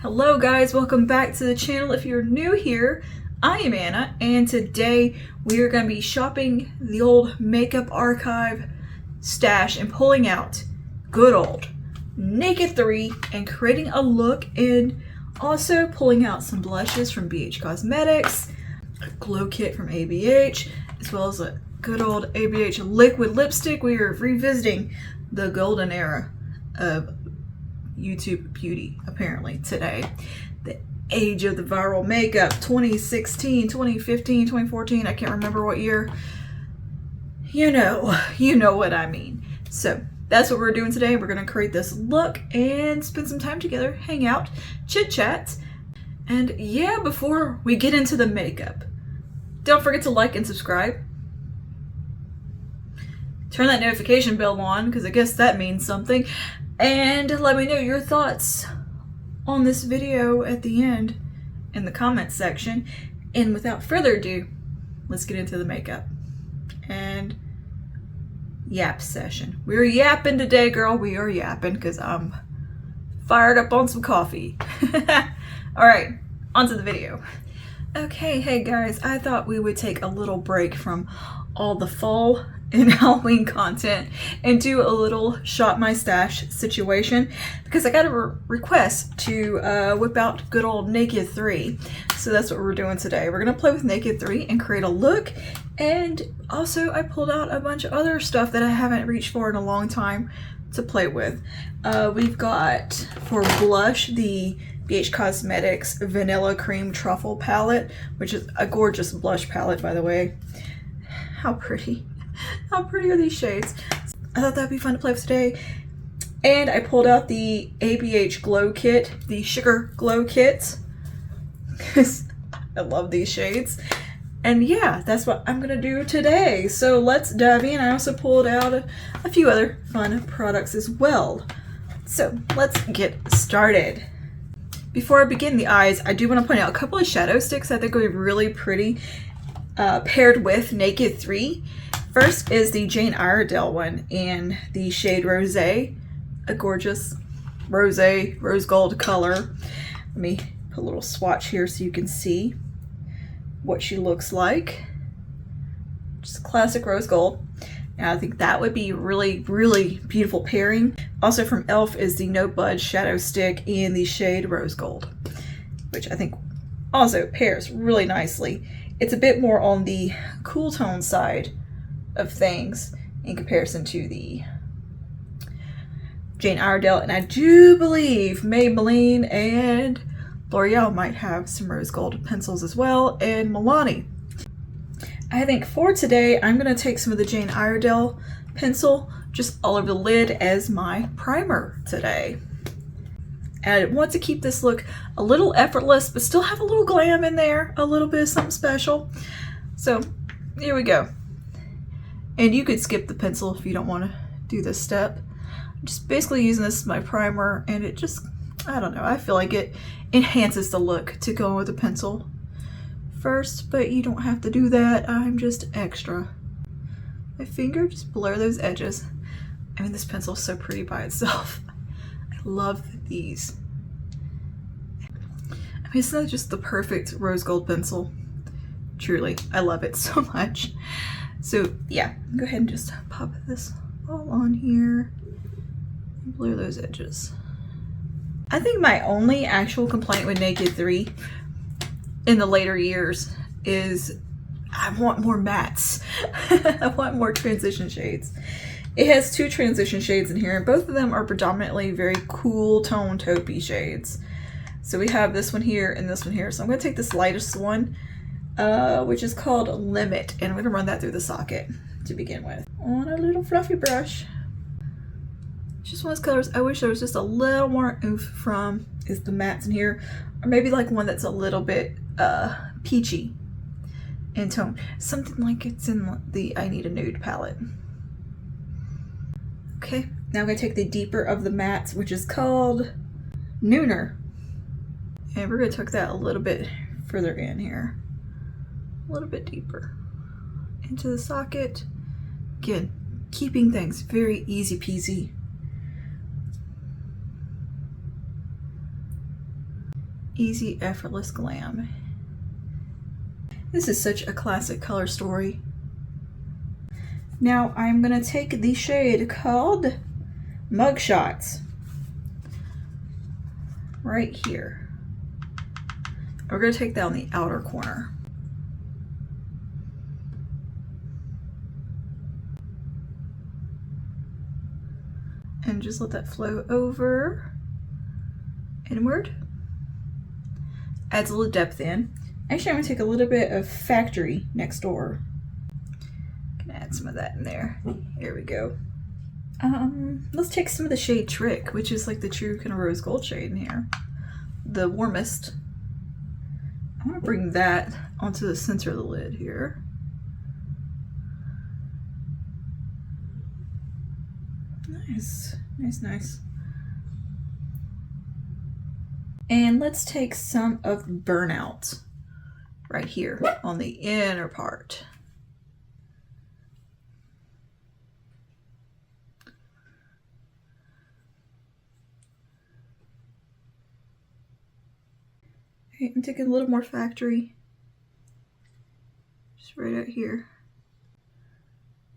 Hello guys, welcome back to the channel. If you're new here, I am Anna, and today we are going to be shopping the old makeup archive stash and pulling out good old Naked 3 and creating a look, and also pulling out some blushes from BH Cosmetics, a glow kit from ABH, as well as a good old ABH liquid lipstick. We are revisiting the golden era of YouTube beauty apparently today. The age of the viral makeup, 2016, 2015, 2014, I can't remember what year. You know what I mean. So that's what we're doing today. We're going to create this look and spend some time together, hang out, chit chat. And yeah, before we get into the makeup, don't forget to like and subscribe. Turn that notification bell on, because I guess that means something. And let me know your thoughts on this video at the end in the comments section. And without further ado, let's get into the makeup and yap session. We're yapping today, girl. We are yapping because I'm fired up on some coffee. All right, onto the video. Okay, hey guys, I thought we would take a little break from all the fall and Halloween content and do a little shop my stash situation, because I got a request to whip out good old Naked 3. So that's what we're doing today. We're gonna play with Naked 3 and create a look. And also I pulled out a bunch of other stuff that I haven't reached for in a long time to play with. We've got for blush the BH Cosmetics Vanilla Cream Truffle palette, which is a gorgeous blush palette, by the way. How pretty. How pretty are these shades? I thought that'd be fun to play with today. And I pulled out the ABH glow kit, the sugar glow kit, because I love these shades. And yeah, that's what I'm gonna do today. So let's dive in. I also pulled out a few other fun products as well. So let's get started. Before I begin the eyes, I do want to point out a couple of shadow sticks I think would be really pretty paired with Naked 3. First is the Jane Iredale one in the shade Rosé, a gorgeous rosé, rose gold color. Let me put a little swatch here so you can see what she looks like. Just classic rose gold. And I think that would be really, really beautiful pairing. Also from e.l.f. is the No Budge Shadow Stick in the shade Rose Gold, which I think also pairs really nicely. It's a bit more on the cool tone side of things in comparison to the Jane Iredale, and I do believe Maybelline and L'Oreal might have some rose gold pencils as well, and Milani. I think for today I'm going to take some of the Jane Iredale pencil just all over the lid as my primer today. And I want to keep this look a little effortless, but still have a little glam in there, a little bit of something special. So here we go. And you could skip the pencil if you don't want to do this step. I'm just basically using this as my primer, and it just, I don't know, I feel like it enhances the look to go with the pencil first, but you don't have to do that. I'm just extra. My finger, just blur those edges. I mean, this pencil is so pretty by itself. I love these. I mean, isn't that just the perfect rose gold pencil? Truly, I love it so much. So yeah, go ahead and just pop this all on here and blur those edges. I think my only actual complaint with Naked 3 in the later years is I want more mattes. I want more transition shades. It has two transition shades in here, and both of them are predominantly very cool tone taupey shades. So we have this one here and this one here. So I'm going to take this lightest one, which is called Limit, and I'm going to run that through the socket to begin with on a little fluffy brush. Just one of those colors I wish there was just a little more oomph from is the mattes in here, or maybe like one that's a little bit peachy in tone, something like it's in the I Need a Nude palette. Okay, now I'm going to take the deeper of the mattes, which is called Nooner, and we're going to tuck that a little bit further in here, a little bit deeper into the socket. Again, keeping things very easy peasy. Easy, effortless glam. This is such a classic color story. Now I'm gonna take the shade called Mugshots right here. We're gonna take that on the outer corner. And just let that flow over, inward. Adds a little depth in. Actually, I'm gonna take a little bit of Factory Next Door. Gonna add some of that in there. Here we go. Let's take some of the shade Trick, which is like the true kind of rose gold shade in here. The warmest. I'm gonna bring that onto the center of the lid here. Nice, nice, nice. And let's take some of Burnout right here on the inner part. Okay, I'm taking a little more Factory. Just right out here.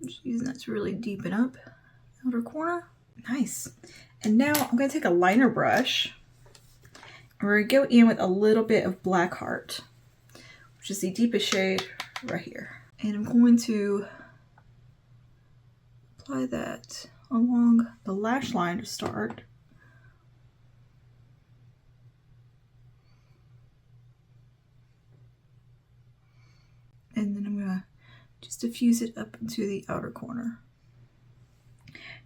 I'm just using that to really deepen up outer corner. Nice. And now I'm going to take a liner brush. And we're going to go in with a little bit of Blackheart, which is the deepest shade right here. And I'm going to apply that along the lash line to start. And then I'm going to just diffuse it up into the outer corner.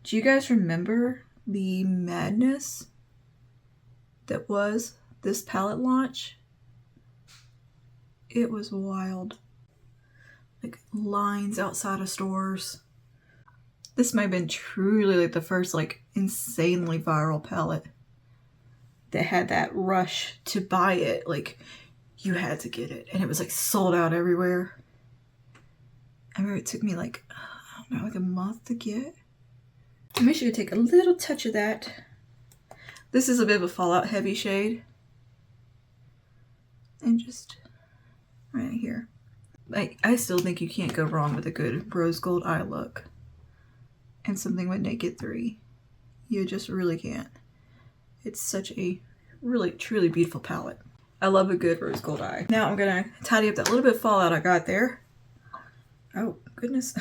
Do you guys remember the madness that was this palette launch? It was wild. Like lines outside of stores. This might have been truly like the first like insanely viral palette that had that rush to buy it. Like you had to get it and it was like sold out everywhere. I remember it took me like, I don't know, like a month to get. I'm actually gonna take a little touch of that. This is a bit of a Fallout heavy shade. And just right here. I still think you can't go wrong with a good rose gold eye look. And something with Naked 3. You just really can't. It's such a really, truly beautiful palette. I love a good rose gold eye. Now I'm gonna tidy up that little bit of fallout I got there. Oh, goodness.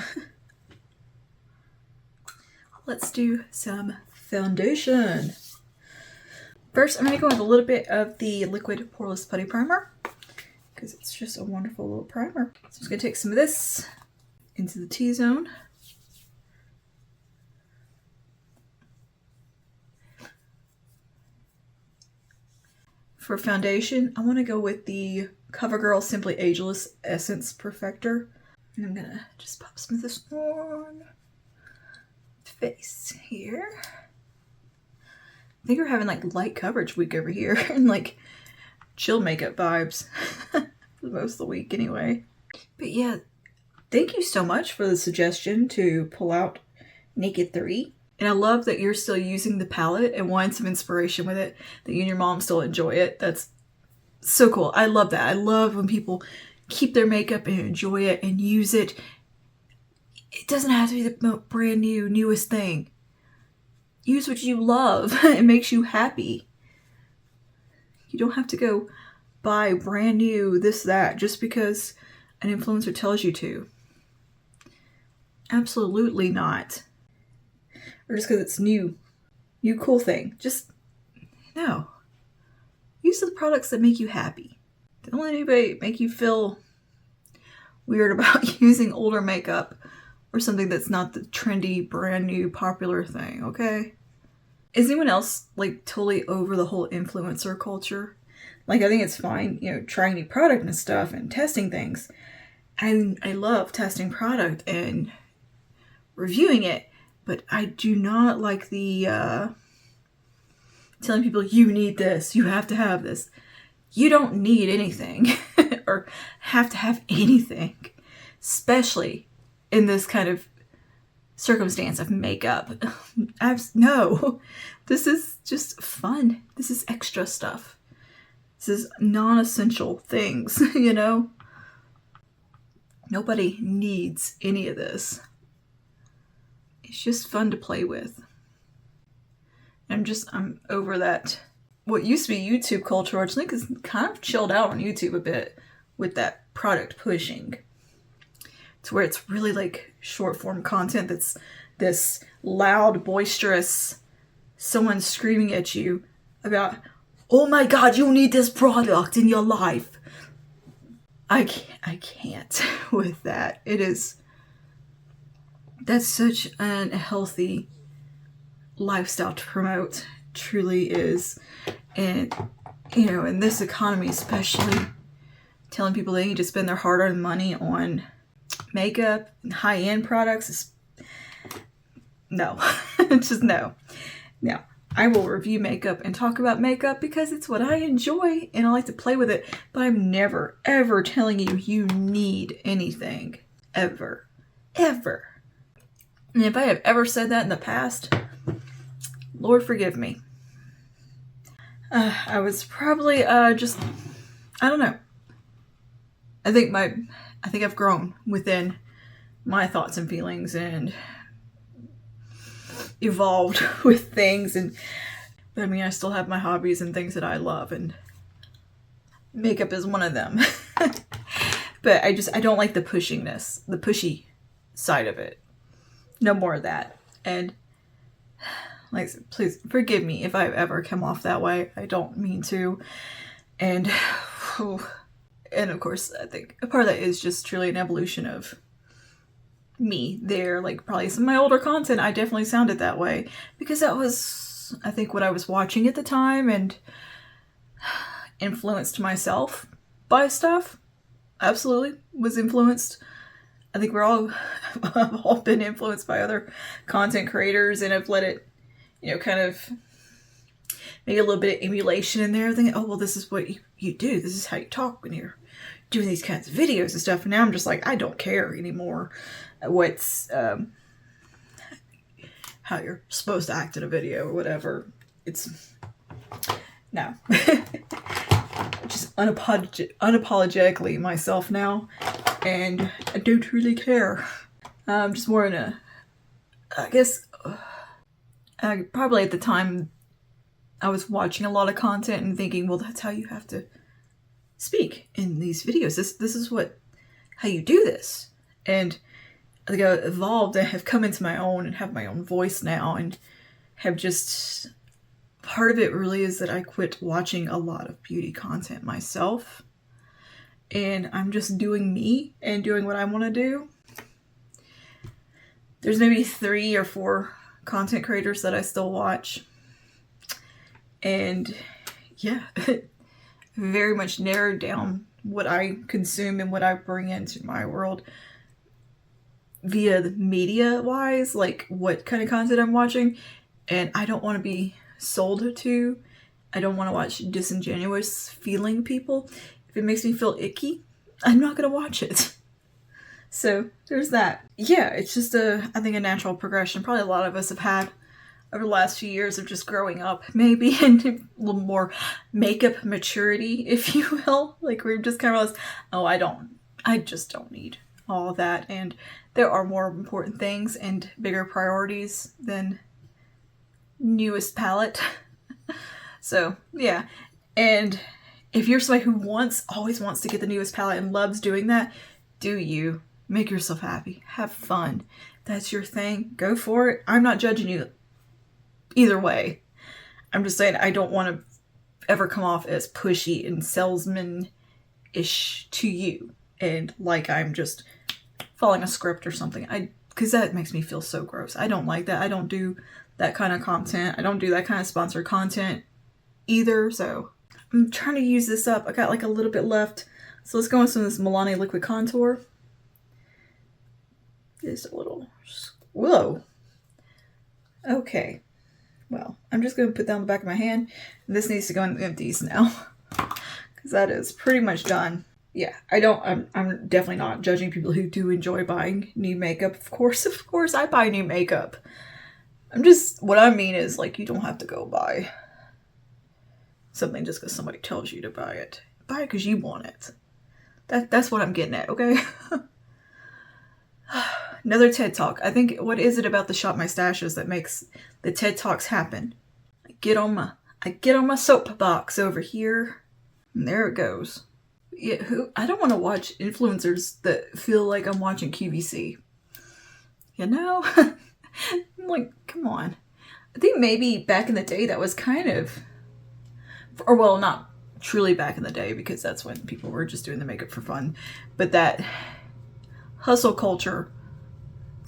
Let's do some foundation. First, I'm going to go with a little bit of the Liquid Poreless Putty Primer because it's just a wonderful little primer. So I'm just going to take some of this into the T-zone. For foundation, I want to go with the CoverGirl Simply Ageless Essence Perfector. And I'm going to just pop some of this on face here. I think we're having like light coverage week over here and like chill makeup vibes for most of the week anyway. But yeah, thank you so much for the suggestion to pull out Naked 3. And I love that you're still using the palette and wanting some inspiration with it, that you and your mom still enjoy it. That's so cool. I love that. I love when people keep their makeup and enjoy it and use it. It doesn't have to be the brand new, newest thing. Use what you love. It makes you happy. You don't have to go buy brand new this, that, just because an influencer tells you to. Absolutely not. Or just because it's new cool thing. Just, no. Use the products that make you happy. Don't let anybody make you feel weird about using older makeup or something that's not the trendy, brand new, popular thing, okay? Is anyone else like totally over the whole influencer culture? Like, I think it's fine, you know, trying new product and stuff and testing things. And I love testing product and reviewing it, but I do not like the telling people you need this, you have to have this. You don't need anything or have to have anything, especially in this kind of circumstance of makeup. No, this is just fun. This is extra stuff. This is non-essential things, you know? Nobody needs any of this. It's just fun to play with. I'm over that. What used to be YouTube culture, which I think is kind of chilled out on YouTube a bit with that product pushing. To where it's really like short form content that's this loud, boisterous, someone screaming at you about, oh my God, you need this product in your life. I can't with that. That's such an unhealthy lifestyle to promote. Truly is. And, you know, in this economy especially, telling people they need to spend their hard-earned money on makeup and high-end products is no. Just no. Now, I will review makeup and talk about makeup because it's what I enjoy and I like to play with it, but I'm never, ever telling you need anything. Ever. Ever. And if I have ever said that in the past, Lord forgive me. I was probably I don't know. I think I've grown within my thoughts and feelings and evolved with things, but I mean, I still have my hobbies and things that I love, and makeup is one of them. But I don't like the pushiness, the pushy side of it. No more of that. And like I said, please forgive me if I've ever come off that way. I don't mean to. And of course, I think a part of that is just truly an evolution of me there. Like probably some of my older content, I definitely sounded that way because that was, I think, what I was watching at the time and influenced myself by stuff. Absolutely was influenced. I think I've all been influenced by other content creators and have let it, you know, kind of make a little bit of emulation in there. Thinking, oh, well, this is what you do. This is how you talk when you're doing these kinds of videos and stuff. And now I'm just like, I don't care anymore what's, how you're supposed to act in a video or whatever. It's, no. Just unapologetically myself now. And I don't really care. I'm just more in a, I guess, probably at the time I was watching a lot of content and thinking, well, that's how you have to speak in these videos. This is how you do this. And I think I've evolved and have come into my own and have my own voice now and have just, part of it really is that I quit watching a lot of beauty content myself. And I'm just doing me and doing what I want to do. There's maybe 3 or 4 content creators that I still watch. And yeah, very much narrowed down what I consume and what I bring into my world via the media wise, like what kind of content I'm watching. And I don't want to be sold to. I don't want to watch disingenuous feeling people. If it makes me feel icky, I'm not going to watch it. So there's that. Yeah, it's just I think a natural progression. Probably a lot of us have had over the last few years of just growing up, maybe, and a little more makeup maturity, if you will. Like we're just kind of realized, oh, I just don't need all that. And there are more important things and bigger priorities than newest palette. So yeah. And if you're somebody who always wants to get the newest palette and loves doing that, do you. Make yourself happy. Have fun. If that's your thing, go for it. I'm not judging you either way. I'm just saying I don't want to ever come off as pushy and salesman-ish to you. And like I'm just following a script or something. Because that makes me feel so gross. I don't like that. I don't do that kind of content. I don't do that kind of sponsored content either. So I'm trying to use this up. I got like a little bit left. So let's go into some of this Milani Liquid Contour. Just a little, whoa. Okay. Well, I'm just going to put that on the back of my hand. This needs to go in empties now. Because that is pretty much done. Yeah, I'm definitely not judging people who do enjoy buying new makeup. Of course, I buy new makeup. What I mean is, like, you don't have to go buy something just because somebody tells you to buy it. Buy it because you want it. That's what I'm getting at, okay? Another TED Talk. I think, what is it about the Shop My Stashes that makes the TED Talks happen? I get on my soapbox over here, and there it goes. Yeah, I don't want to watch influencers that feel like I'm watching QVC. You know? Like, come on. I think maybe back in the day that was kind of, or well, not truly back in the day, because that's when people were just doing the makeup for fun, but that hustle culture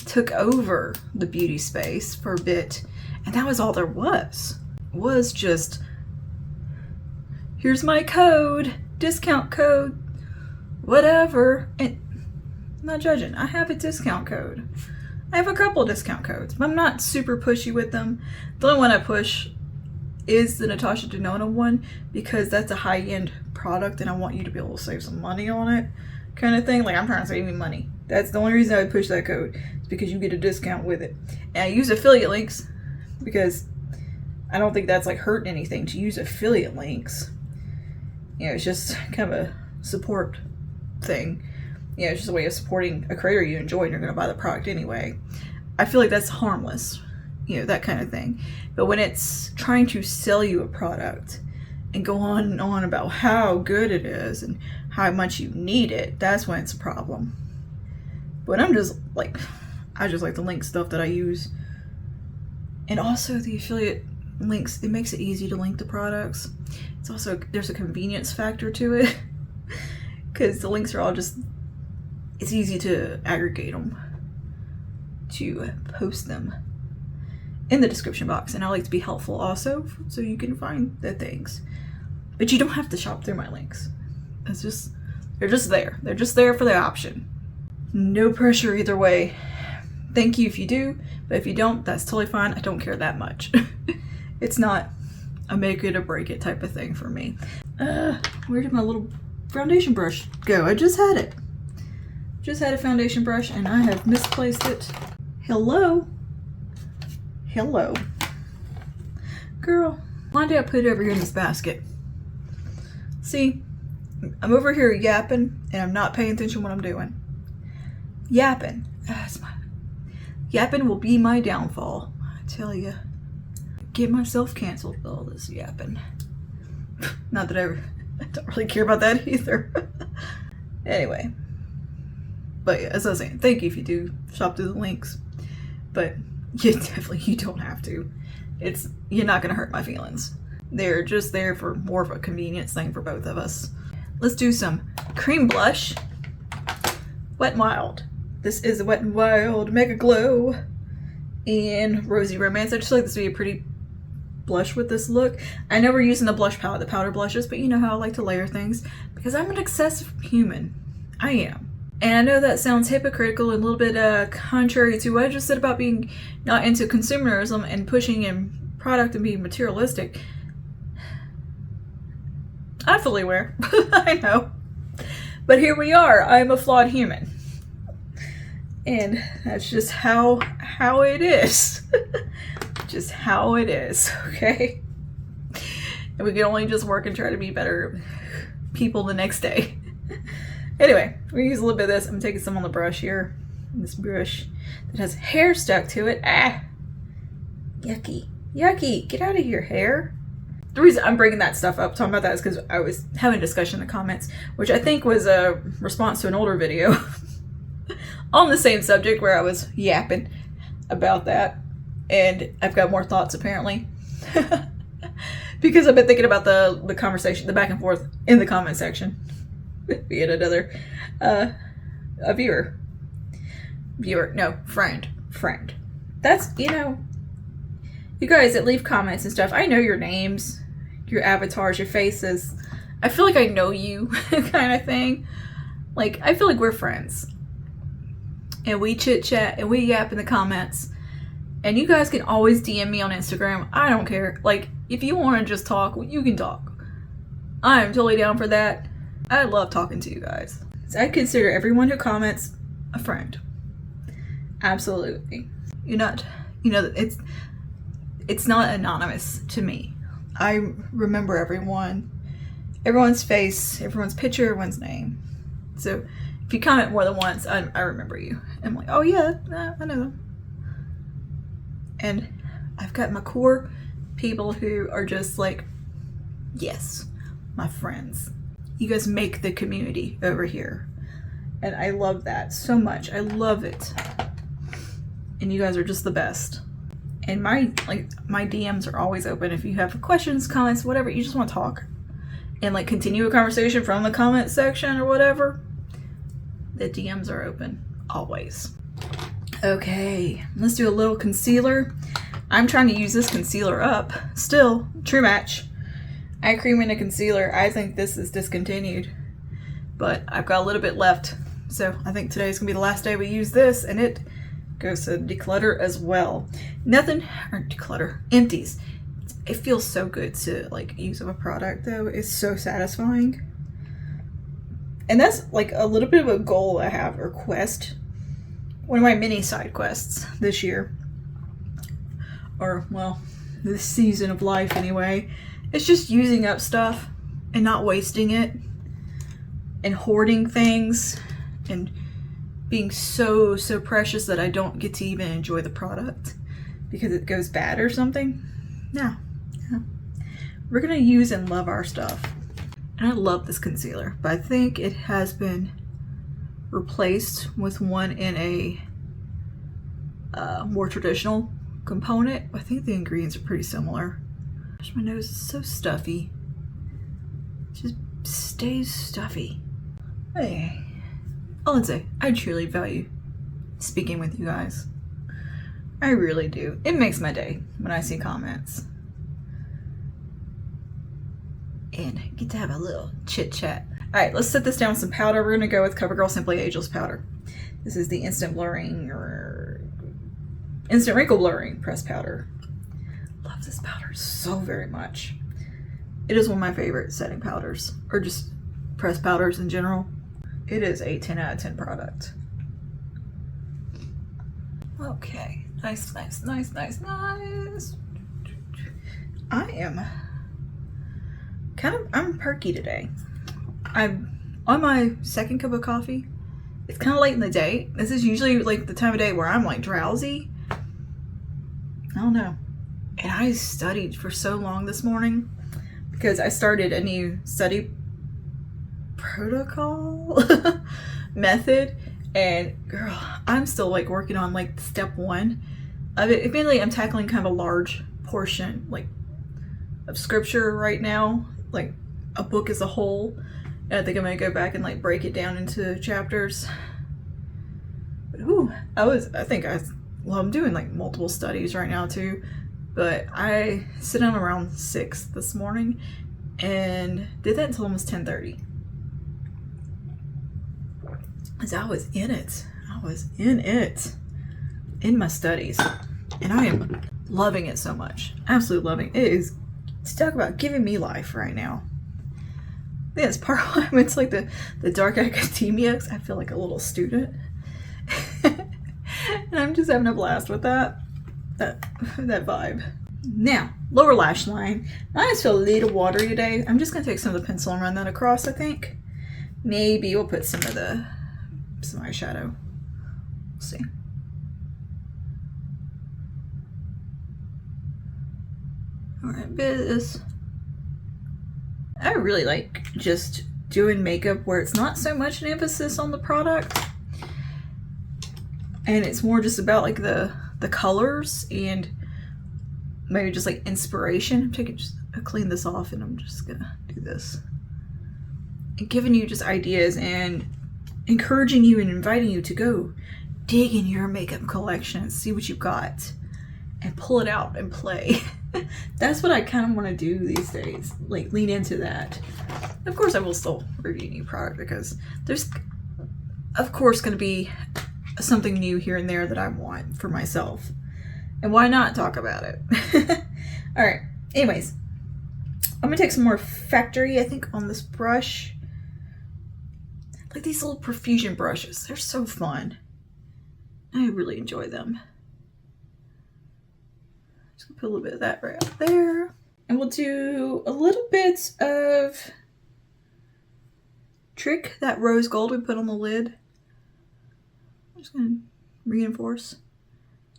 took over the beauty space for a bit, and that was all there was just, here's my code, discount code, whatever. And I'm not judging. I have a discount code. I have a couple discount codes, but I'm not super pushy with them. The only one I push is the Natasha Denona one, because that's a high-end product and I want you to be able to save some money on it, kind of thing. Like, I'm trying to save me money. That's the only reason I would push that code, is because you get a discount with it. And I use affiliate links because I don't think that's like hurting anything to use affiliate links. You know, it's just kind of a support thing. You know, it's just a way of supporting a creator you enjoy and you're going to buy the product anyway. I feel like that's harmless, you know, that kind of thing. But when it's trying to sell you a product and go on and on about how good it is and how much you need it, that's when it's a problem. But I'm just like, I just like the link stuff that I use. And also the affiliate links, it makes it easy to link to products. It's also, there's a convenience factor to it, because the links are all just, it's easy to aggregate them, to post them in the description box. And I like to be helpful also, so you can find the things. But you don't have to shop through my links. It's just, they're just there. They're just there for the option. No pressure either way. Thank you if you do, but if you don't, that's totally fine. I don't care that much. It's not a make it or break it type of thing for me. Where did my little foundation brush go? I just had it. Just had a foundation brush and I have misplaced it. Hello? Hello. Girl, why did I put it over here in this basket? See, I'm over here yapping and I'm not paying attention to what I'm doing. Yapping. Yapping will be my downfall. I tell you. Get myself canceled with all this yapping. Not that I don't really care about that either. Anyway. But yeah, as I was saying, thank you if you do shop through the links. But you don't have to. You're not gonna hurt my feelings. They're just there for more of a convenience thing for both of us. Let's do some cream blush. Wet n Wild. This is a Wet n Wild Mega Glow in Rosy Romance. I just feel like this would be a pretty blush with this look. I know we're using the blush palette, the powder blushes, but you know how I like to layer things because I'm an excessive human. I am. And I know that sounds hypocritical and a little bit contrary to what I just said about being not into consumerism and pushing in product and being materialistic. I'm fully aware. I know. But here we are. I'm a flawed human. And that's just how it is. Just how it is, okay? And we can only just work and try to be better people the next day. Anyway, we're gonna use a little bit of this. I'm taking some on the brush here. This brush that has hair stuck to it. Ah! Yucky. Yucky! Get out of here, hair. The reason I'm bringing that stuff up, talking about that, is because I was having a discussion in the comments, which I think was a response to an older video on the same subject where I was yapping about that. And I've got more thoughts apparently. Because I've been thinking about the conversation, the back and forth in the comment section. Be it another a viewer. No, friend. That's, you know, you guys that leave comments and stuff, I know your names, your avatars, your faces. I feel like I know you kind of thing. Like, I feel like we're friends. And we chit chat and we yap in the comments. And you guys can always DM me on Instagram. I don't care. Like, if you want to just talk, you can talk. I am totally down for that. I love talking to you guys. So I consider everyone who comments a friend. Absolutely. You're not, you know, it's not anonymous to me. I remember everyone's face, everyone's picture, everyone's name. So if you comment more than once, I remember you. I'm like, oh yeah, I know them. And I've got my core people who are just like, yes, my friends. You guys make the community over here. And I love that so much. I love it. And you guys are just the best. And my DMs are always open. If you have questions, comments, whatever, you just want to talk and like continue a conversation from the comment section or whatever, the DMs are open always. Okay, let's do a little concealer. I'm trying to use this concealer up. Still, True Match. Eye cream and a concealer. I think this is discontinued, but I've got a little bit left. So I think today's gonna be the last day we use this, and it goes to declutter as well. Nothing, or declutter, empties. It feels so good to like use up a product though. It's so satisfying. And that's like a little bit of a goal I have, or quest. One of my mini side quests this year. Or, well, this season of life anyway. It's just using up stuff and not wasting it. And hoarding things. And being so precious that I don't get to even enjoy the product because it goes bad or something. No. We're gonna use and love our stuff. And I love this concealer, but I think it has been replaced with one in a more traditional component. I think the ingredients are pretty similar. Gosh, my nose is so stuffy. It just stays stuffy. Hey. Oh, and say, I truly value speaking with you guys. I really do. It makes my day when I see comments. And get to have a little chit chat. Alright, let's set this down with some powder. We're going to go with CoverGirl Simply Ageless powder. This is the Instant Blurring or Instant Wrinkle Blurring pressed powder. Love this powder so very much. It is one of my favorite setting powders, or just pressed powders in general. It is a 10 out of 10 product. Okay, nice. I'm perky today. I'm on my second cup of coffee. It's kind of late in the day. This is usually like the time of day where I'm like drowsy. I don't know. And I studied for so long this morning because I started a new study protocol method, and girl, I'm still like working on like step one of it. Admittedly, I'm tackling kind of a large portion like of scripture right now, like a book as a whole, and I think I'm gonna go back and like break it down into chapters. But I'm doing like multiple studies right now too, but I sit down around 6 this morning and did that until almost 10:30. Because I was in it. In my studies. And I am loving it so much. Absolutely loving it. It is, to talk about giving me life right now. I think that's part of why it's like the dark academia, because I feel like a little student. And I'm just having a blast with that vibe. Now, lower lash line. I just feel a little watery today. I'm just going to take some of the pencil and run that across, I think. Maybe we'll put some eyeshadow. We'll see. Alright, biz. I really like just doing makeup where it's not so much an emphasis on the product. And it's more just about like the colors and maybe just like inspiration. I'll clean this off and I'm just gonna do this. And giving you just ideas and encouraging you and inviting you to go dig in your makeup collection and see what you've got and pull it out and play. That's what I kind of want to do these days, like lean into that. Of course I will still review new product because there's of course going to be something new here and there that I want for myself, and why not talk about it? All right, anyways, I'm gonna take some more Factory, I think, on this brush. Like these little profusion brushes, they're so fun. I really enjoy them. Just gonna put a little bit of that right up there. And we'll do a little bit of Trick, that rose gold we put on the lid. I'm just going to reinforce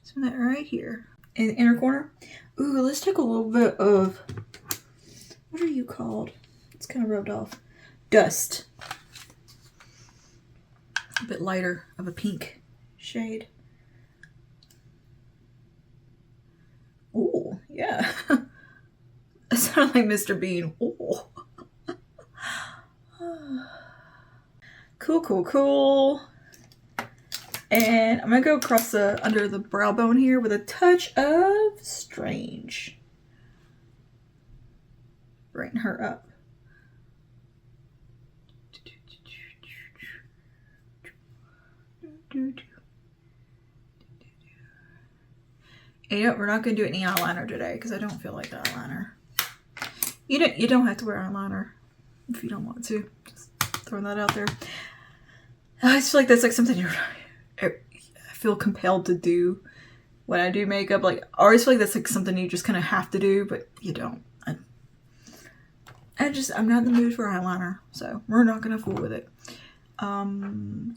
some of that right here in the inner corner. Ooh, let's take a little bit of, what are you called? It's kind of rubbed off. Dust. A bit lighter of a pink shade. Ooh, yeah. It sounded like Mr. Bean. Ooh. Cool, cool, cool. And I'm gonna go across the under the brow bone here with a touch of Strange. Brighten her up. And you know, we're not gonna do any eyeliner today because I don't feel like the eyeliner. You don't have to wear eyeliner if you don't want to. Just throwing that out there. I just feel like that's like something I feel compelled to do when I do makeup. Like, I always feel like that's like something you just kind of have to do, but you don't. I'm not in the mood for eyeliner, so we're not gonna fool with it. I'm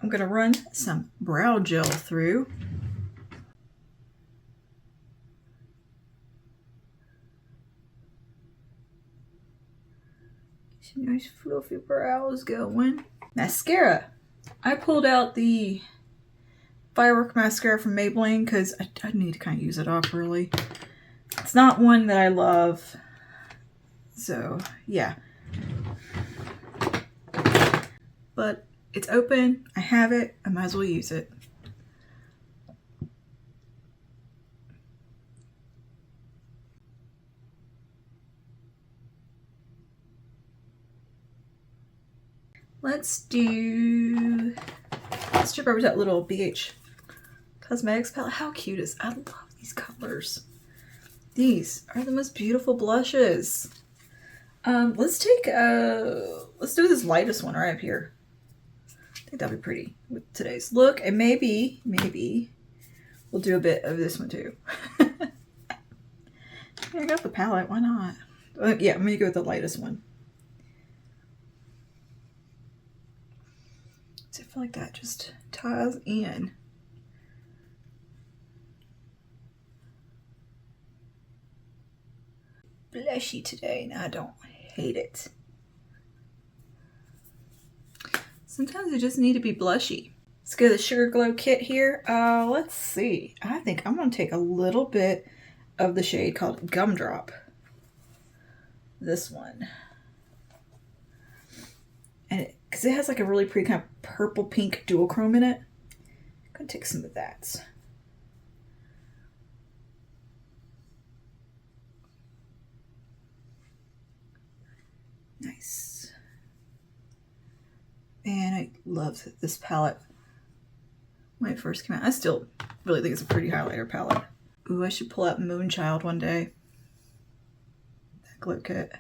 gonna run some brow gel through. Some nice fluffy brows going. Mascara. I pulled out the Firework mascara from Maybelline because I need to kind of use it off really. It's not one that I love. So, yeah. But it's open. I have it. I might as well use it. Let's strip over that little BH Cosmetics palette. How cute is, I love these colors. These are the most beautiful blushes. Let's do this lightest one right up here. I think that'd be pretty with today's look, and maybe we'll do a bit of this one too. I got the palette, why not? Yeah, I'm gonna go with the lightest one. So I feel like that just ties in. Blushy today, and I don't hate it. Sometimes you just need to be blushy. Let's go to the Sugar Glow kit here. Let's see. I think I'm gonna take a little bit of the shade called Gumdrop. This one. And because it has like a really pretty kind of purple pink dual chrome in it. I'm gonna take some of that. Nice. And I loved this palette when it first came out. I still really think it's a pretty highlighter palette. Ooh, I should pull out Moonchild one day. That glow kit.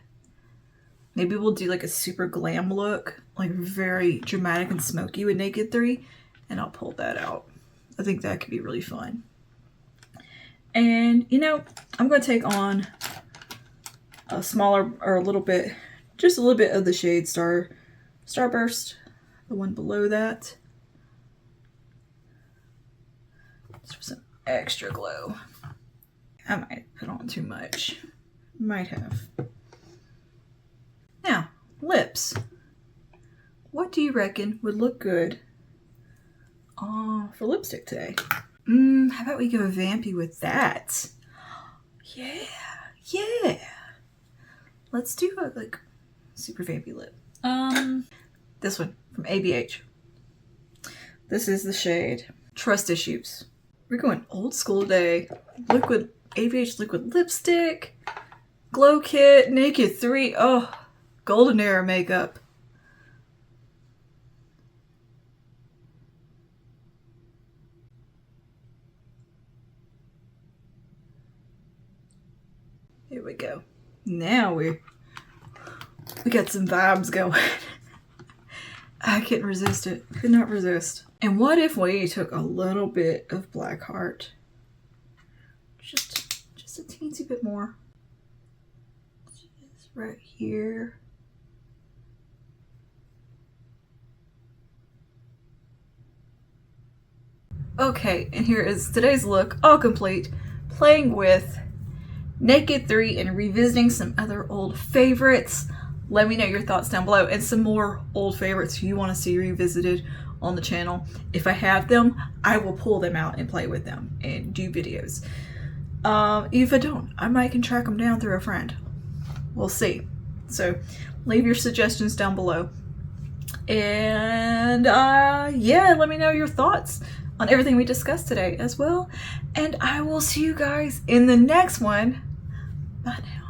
Maybe we'll do like a super glam look, like very dramatic and smoky with Naked 3, and I'll pull that out. I think that could be really fun. And, you know, I'm going to take on a smaller, or a little bit, just a little bit of the shade Starburst, the one below that. Just for some extra glow. I might put on too much. Might have. Now, lips. What do you reckon would look good for lipstick today? How about we go vampy with that? Yeah. Let's do a like super vampy lip. This one from ABH. This is the shade Trust Issues. We're going old school today. Liquid ABH liquid lipstick, glow kit, Naked 3. Oh, golden era makeup. Here we go. Now we got some vibes going. I couldn't resist it. Could not resist. And what if we took a little bit of Blackheart? Just a teensy bit more. right here. Okay, and here is today's look, all complete, playing with Naked 3 and revisiting some other old favorites. Let me know your thoughts down below and some more old favorites you want to see revisited on the channel. If I have them, I will pull them out and play with them and do videos. If I don't, I might can track them down through a friend. We'll see. So leave your suggestions down below. And yeah, let me know your thoughts on everything we discussed today as well. And I will see you guys in the next one. Bye now.